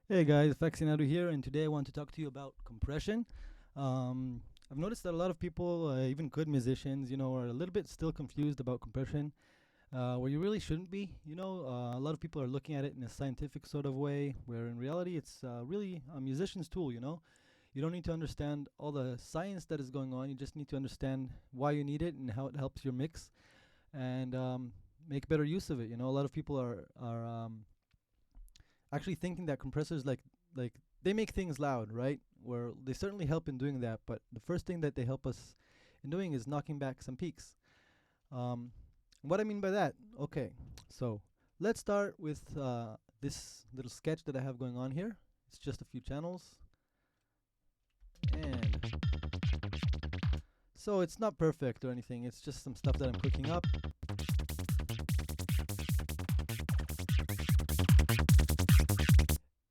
Hey guys, Faxi Nadu here, and today I want to talk to you about compression. I've noticed that a lot of people, even good musicians, are a little bit still confused about compression, where you really shouldn't be. A lot of people are looking at it in a scientific sort of way, where in reality it's really a musician's tool. You don't need to understand all the science that is going on. You just need to understand why you need it and how it helps your mix, and make better use of it. A lot of people are actually thinking that compressors like they make things loud, right? Where they certainly help in doing that, but the first thing that they help us in doing is knocking back some peaks. Um, what I mean by that, okay, so let's start with this little sketch that I have going on here. It's just a few channels, and so it's not perfect or anything. It's just some stuff that I'm cooking up.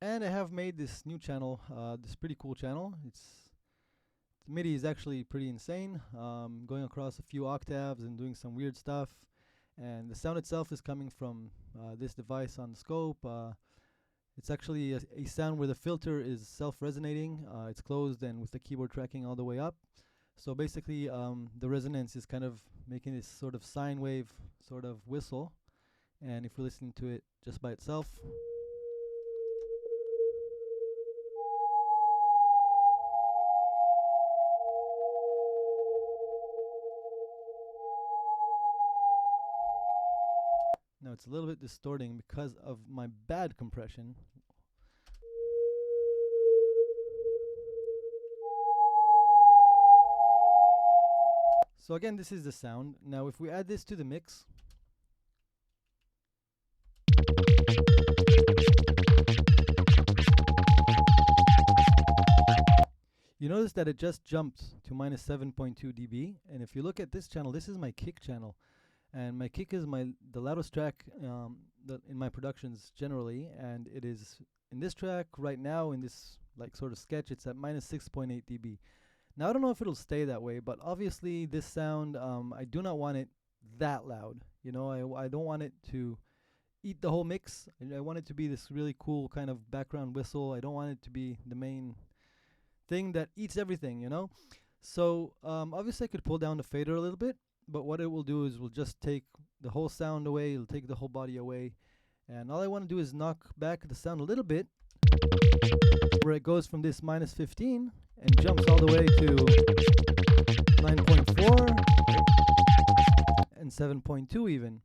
And I have made this new channel, this pretty cool channel. The MIDI is actually pretty insane, going across a few octaves and doing some weird stuff. And the sound itself is coming from this device on the scope. It's actually a sound where the filter is self-resonating. It's closed and with the keyboard tracking all the way up. So basically, the resonance is kind of making this sort of sine wave sort of whistle. And if we're listening to it just by itself, now it's a little bit distorting because of my bad compression. So again, this is the sound. Now if we add this to the mix, you notice that it just jumped to minus 7.2 dB. And if you look at this channel, this is my kick channel. And my kick is the loudest track in my productions generally. And it is in this track right now, in this like sort of sketch, it's at minus 6.8 dB. Now I don't know if it'll stay that way, but obviously this sound, I do not want it that loud. I don't want it to eat the whole mix. I want it to be this really cool kind of background whistle. I don't want it to be the main thing that eats everything. So obviously I could pull down the fader a little bit, but what it will do is will just take the whole sound away. It'll take the whole body away. And all I want to do is knock back the sound a little bit, where it goes from this minus 15 and jumps all the way to 9.4 and 7.2 even.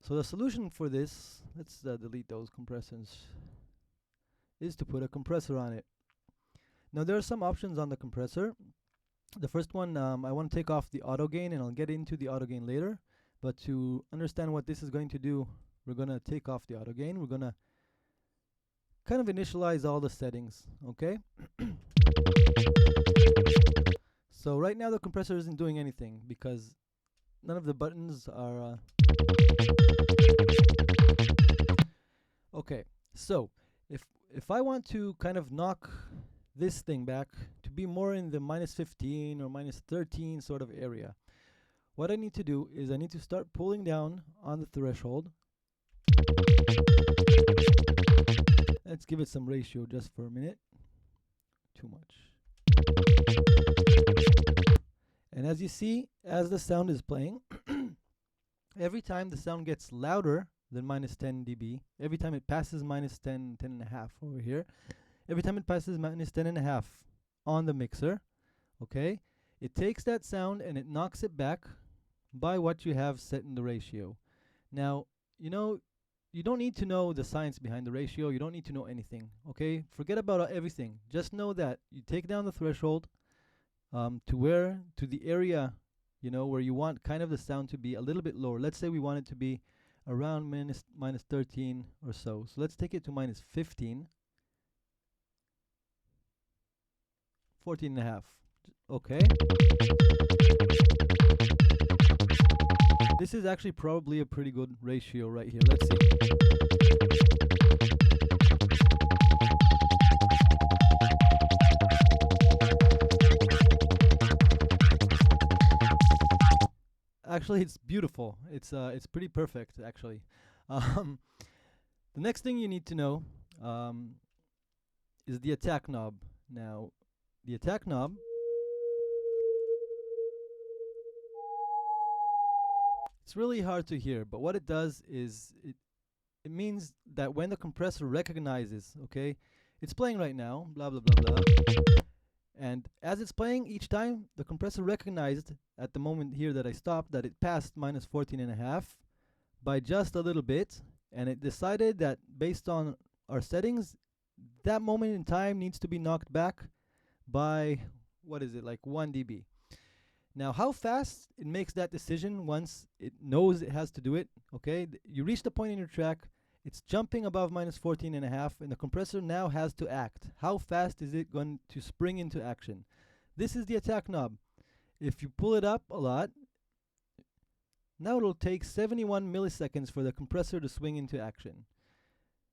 So the solution for this, let's delete those compressors, is to put a compressor on it. Now there are some options on the compressor. The first one, I want to take off the auto gain, and I'll get into the auto gain later. But to understand what this is going to do, we're going to take off the auto gain. We're going to kind of initialize all the settings, okay? So right now the compressor isn't doing anything because none of the buttons are okay. So if I want to kind of knock this thing back to be more in the minus 15 or minus 13 sort of area, what I need to do is I need to start pulling down on the threshold. Let's give it some ratio just for a minute. Too much. And as you see, as the sound is playing, every time the sound gets louder than minus 10 dB, every time it passes minus 10, 10 and a half over here, every time it passes minus 10 and a half on the mixer, okay, it takes that sound and it knocks it back by what you have set in the ratio. Now, you don't need to know the science behind the ratio. You don't need to know anything, okay? Forget about everything. Just know that you take down the threshold to the area, where you want kind of the sound to be a little bit lower. Let's say we want it to be around minus 13 or so. So let's take it to minus 15. 14 and a half. Okay. This is actually probably a pretty good ratio right here. Let's see. Actually, it's beautiful. It's pretty perfect actually. The next thing you need to know is the attack knob. Now, the attack knob, it's really hard to hear, but what it does is it means that when the compressor recognizes, okay, it's playing right now, blah blah blah blah, and as it's playing each time, the compressor recognized at the moment here that I stopped that it passed minus 14.5 by just a little bit, and it decided that based on our settings, that moment in time needs to be knocked back by, what is it, like 1 dB. Now, how fast it makes that decision once it knows it has to do it, okay? You reach the point in your track, it's jumping above minus 14.5, and the compressor now has to act. How fast is it going to spring into action? This is the attack knob. If you pull it up a lot, now it'll take 71 milliseconds for the compressor to swing into action.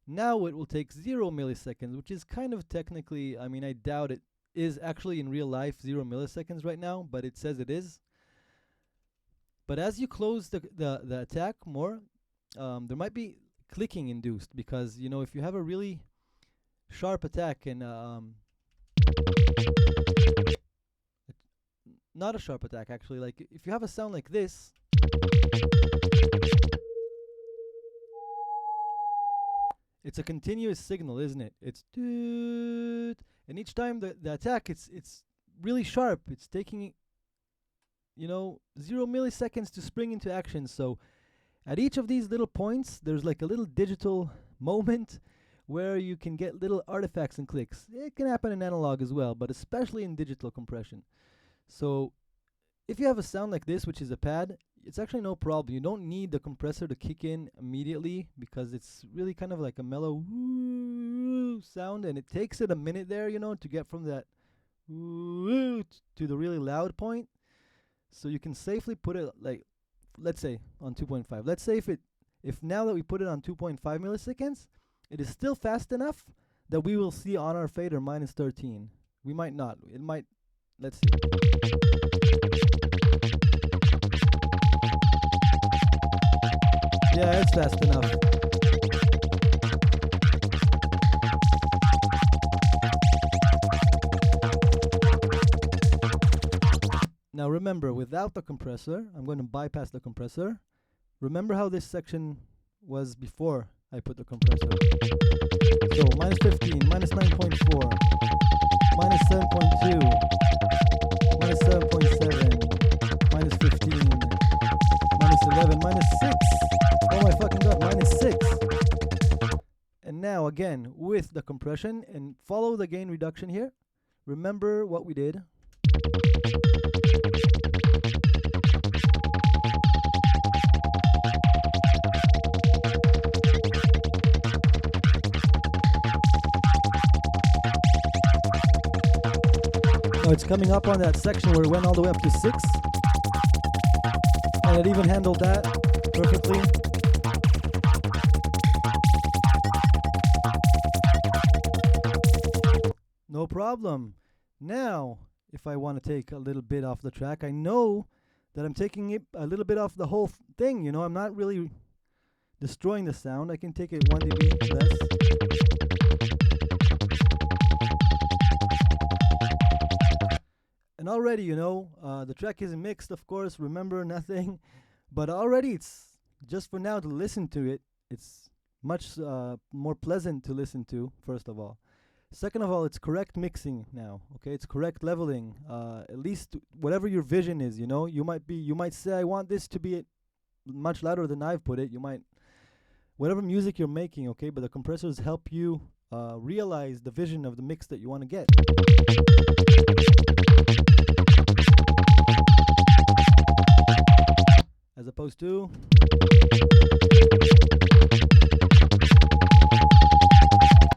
Now it will take 0 milliseconds, which is kind of technically, I mean, I doubt it is actually in real life 0 milliseconds right now, but it says it is. But as you close the attack more, there might be clicking induced, because, you know, if you have a really sharp attack and not a sharp attack actually, like if you have a sound like this, it's a continuous signal, isn't it? It's doot, and each time the attack, it's really sharp. It's taking, you know, 0 milliseconds to spring into action. So at each of these little points, there's like a little digital moment where you can get little artifacts and clicks. It can happen in analog as well, but especially in digital compression. So if you have a sound like this, which is a pad, it's actually no problem. You don't need the compressor to kick in immediately, because it's really kind of like a mellow woo sound, and it takes it a minute there, you know, to get from that woo to the really loud point. So you can safely put it, like, let's say on 2.5. Let's say if now that we put it on 2.5 milliseconds, it is still fast enough that we will see on our fader minus 13. We might not. It might. Let's see. Yeah, it's fast enough. Now remember, without the compressor, I'm going to bypass the compressor. Remember how this section was before I put the compressor. So minus 15, minus 9.4, minus 7.2, minus 7.7, minus 15, minus 11, minus 6. Oh my fucking god, minus 6. And now again with the compression, and follow the gain reduction here. Remember what we did. Now it's coming up on that section where it went all the way up to 6. And it even handled that perfectly. No problem. Now, if I want to take a little bit off the track, I know that I'm taking it a little bit off the whole thing. You know, I'm not really destroying the sound. I can take it 1 dB less. And already, you know, the track isn't mixed, of course. Remember, nothing. But already, it's just for now to listen to it. It's much more pleasant to listen to, first of all. Second of all, it's correct mixing now. Okay, it's correct leveling. At least whatever your vision is, you know, you might say, I want this to be much louder than I've put it. You might, whatever music you're making, okay, but the compressors help you realize the vision of the mix that you want to get. As opposed to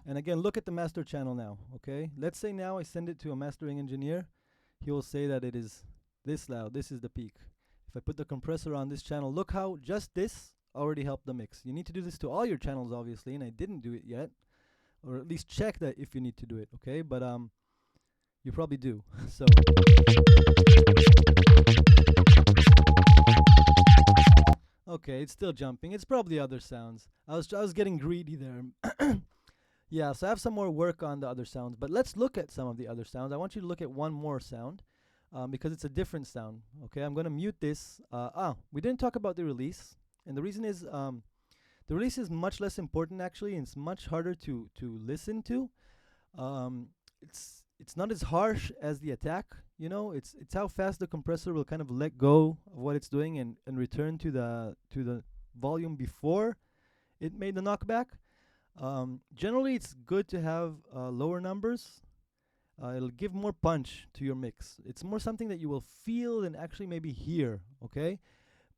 and again, look at the master channel now, okay? Let's say now I send it to a mastering engineer. He will say that it is this loud. This is the peak. If I put the compressor on this channel, look how just this already helped the mix. You need to do this to all your channels, obviously, and I didn't do it yet. Or at least check that if you need to do it, okay? But you probably do. So okay, it's still jumping. It's probably other sounds. I was getting greedy there. Yeah, so I have some more work on the other sounds, but let's look at some of the other sounds. I want you to look at one more sound because it's a different sound. Okay, I'm going to mute this. We didn't talk about the release, and the reason is the release is much less important actually, and it's much harder to listen to. Um, it's not as harsh as the attack. You know, it's how fast the compressor will kind of let go of what it's doing and return to the volume before it made the knockback. Generally, it's good to have lower numbers. It'll give more punch to your mix. It's more something that you will feel than actually maybe hear, okay?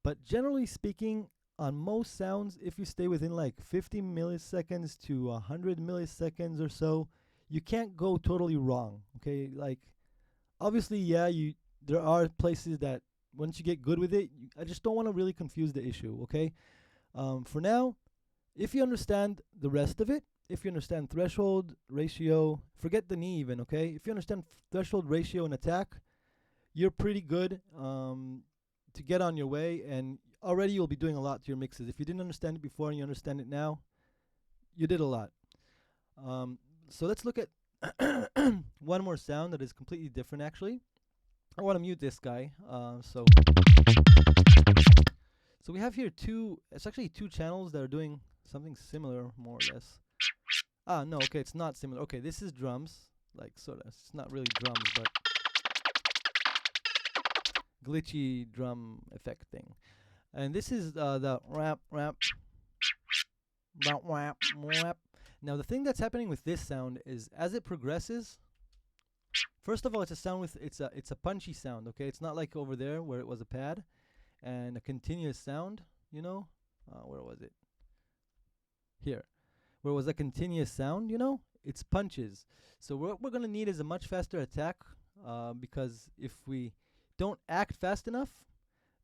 But generally speaking, on most sounds, if you stay within like 50 milliseconds to 100 milliseconds or so, you can't go totally wrong, okay? Like, obviously, yeah, there are places that once you get good with it, I just don't want to really confuse the issue, okay? For now, if you understand the rest of it, if you understand threshold, ratio, forget the knee even, okay? If you understand threshold, ratio, and attack, you're pretty good to get on your way, and already you'll be doing a lot to your mixes. If you didn't understand it before and you understand it now, you did a lot. So let's look at one more sound that is completely different actually. I want to mute this guy. So we have here it's actually two channels that are doing something similar, more or less. No, okay, it's not similar. Okay, this is drums, like sort of. It's not really drums, but glitchy drum effect thing. And this is the rap, rap, rap, rap, rap. Now the thing that's happening with this sound is as it progresses, first of all, it's a punchy sound, okay? It's not like over there where it was a pad and a continuous sound, you know? Where was it? Here. Where it was a continuous sound, you know? It's punches. So what we're going to need is a much faster attack because if we don't act fast enough,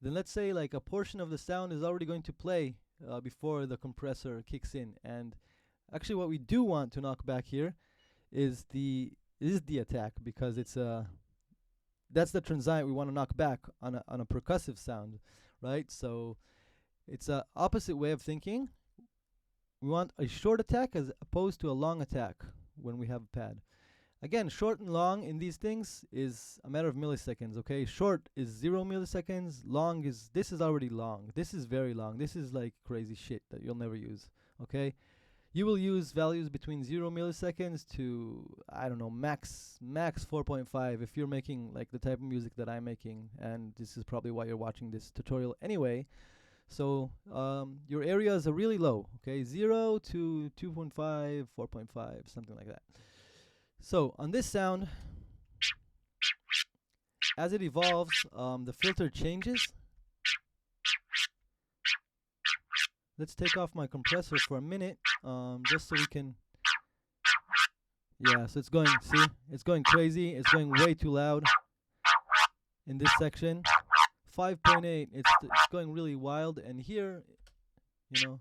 then let's say like a portion of the sound is already going to play before the compressor kicks in. And actually what we do want to knock back here is the attack, because that's the transient we want to knock back on a percussive sound, right? So it's a opposite way of thinking. We want a short attack as opposed to a long attack when we have a pad. Again, short and long in these things is a matter of milliseconds, okay? Short is 0 milliseconds, this is already long. This is very long. This is like crazy shit that you'll never use, okay? You will use values between 0 milliseconds to, I don't know, max 4.5 if you're making like the type of music that I'm making, and this is probably why you're watching this tutorial anyway. So your areas are really low, okay? 0 to 2.5, 4.5, something like that. So on this sound, as it evolves, the filter changes. Let's take off my compressor for a minute, just so we can. Yeah, so it's going crazy. It's going way too loud in this section. 5.8, it's going really wild, and here, you know,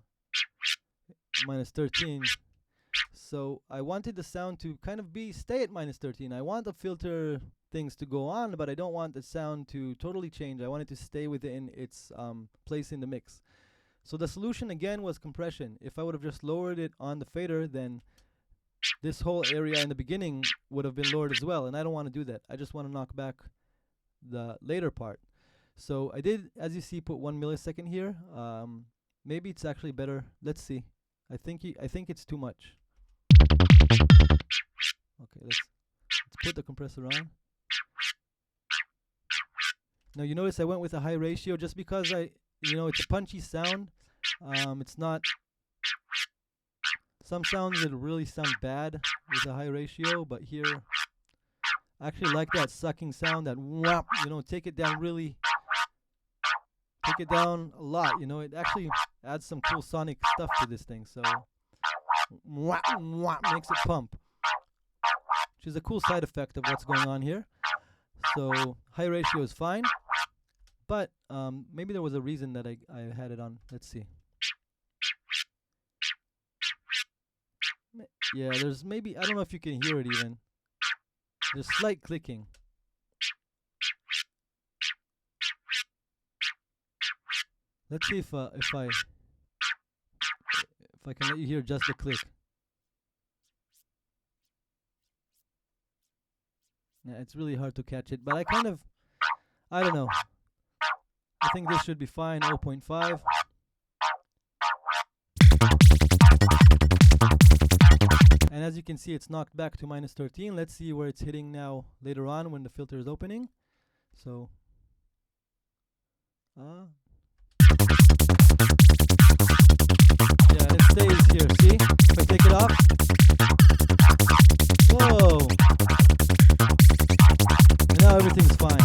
minus 13. So I wanted the sound to kind of stay at minus 13. I want the filter things to go on, but I don't want the sound to totally change. I want it to stay within its place in the mix. So the solution again was compression. If I would have just lowered it on the fader, then this whole area in the beginning would have been lowered as well, and I don't want to do that. I just want to knock back the later part. So I did, as you see, put 1 millisecond here. Maybe it's actually better. Let's see. I think it's too much. Okay, let's put the compressor on. Now you notice I went with a high ratio just because it's a punchy sound. It's not. Some sounds that really sound bad with a high ratio, but here I actually like that sucking sound. That whap, take it down a lot. It actually adds some cool sonic stuff to this thing. So whap, whap, makes it pump, which is a cool side effect of what's going on here. So high ratio is fine, but maybe there was a reason that I had it on. Let's see. Yeah, there's maybe, I don't know if you can hear it even. There's slight clicking. Let's see if I can let you hear just the click. Yeah, it's really hard to catch it, but I don't know. I think this should be fine. 0.5. And as you can see, it's knocked back to -13. Let's see where it's hitting now later on when the filter is opening. So, yeah, and it stays here. See? If I take it off, whoa! And now everything's fine.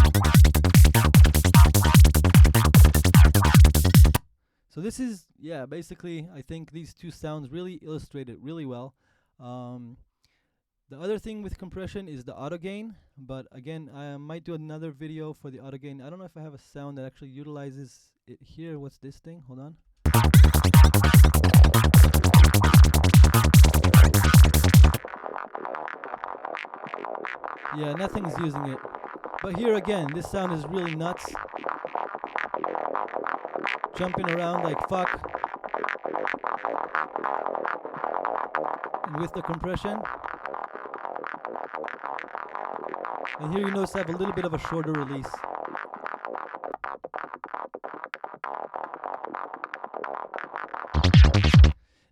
So this is, yeah, basically, I think these two sounds really illustrate it really well. The other thing with compression is the auto gain, but again, I might do another video for the auto gain. I don't know if I have a sound that actually utilizes it here. What's this thing? Hold on. Yeah, nothing's using it. But here again, this sound is really nuts. Jumping around like fuck. And with the compression. And here you notice I have a little bit of a shorter release.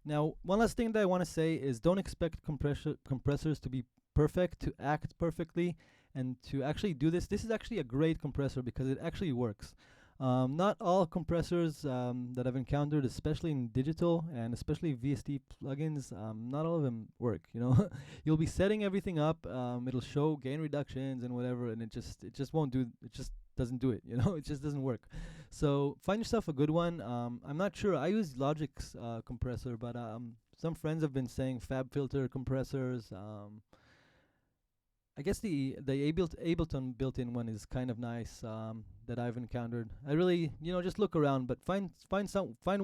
Now, one last thing that I want to say is don't expect compressors to be perfect, to act perfectly, and to actually do this. This is actually a great compressor because it actually works. Not all compressors that I've encountered, especially in digital and especially VST plugins, not all of them work. You know, you'll be setting everything up. It'll show gain reductions and whatever, and it just won't do. It just doesn't do it. You know, it just doesn't work. So find yourself a good one. I'm not sure. I use Logic's compressor, but some friends have been saying FabFilter compressors. I guess the Ableton built-in one is kind of nice that I've encountered. I really, just look around, but find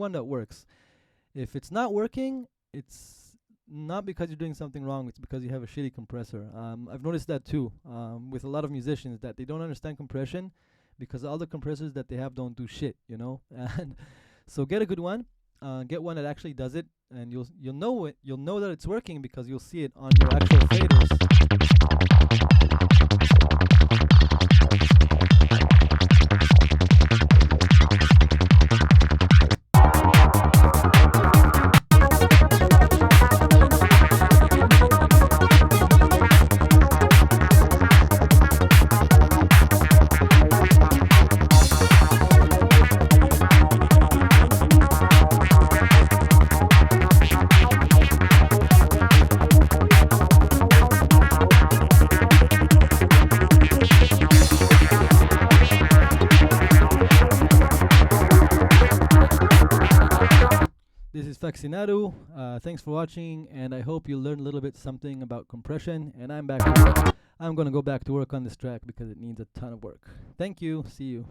one that works. If it's not working, it's not because you're doing something wrong. It's because you have a shitty compressor. I've noticed that too with a lot of musicians, that they don't understand compression because all the compressors that they have don't do shit. And so get a good one. Get one that actually does it, and you'll know that it's working because you'll see it on your actual faders. This is Faxi Nadu. Thanks for watching, and I hope you learned a little bit something about compression. And I'm back. I'm going to go back to work on this track because it needs a ton of work. Thank you. See you.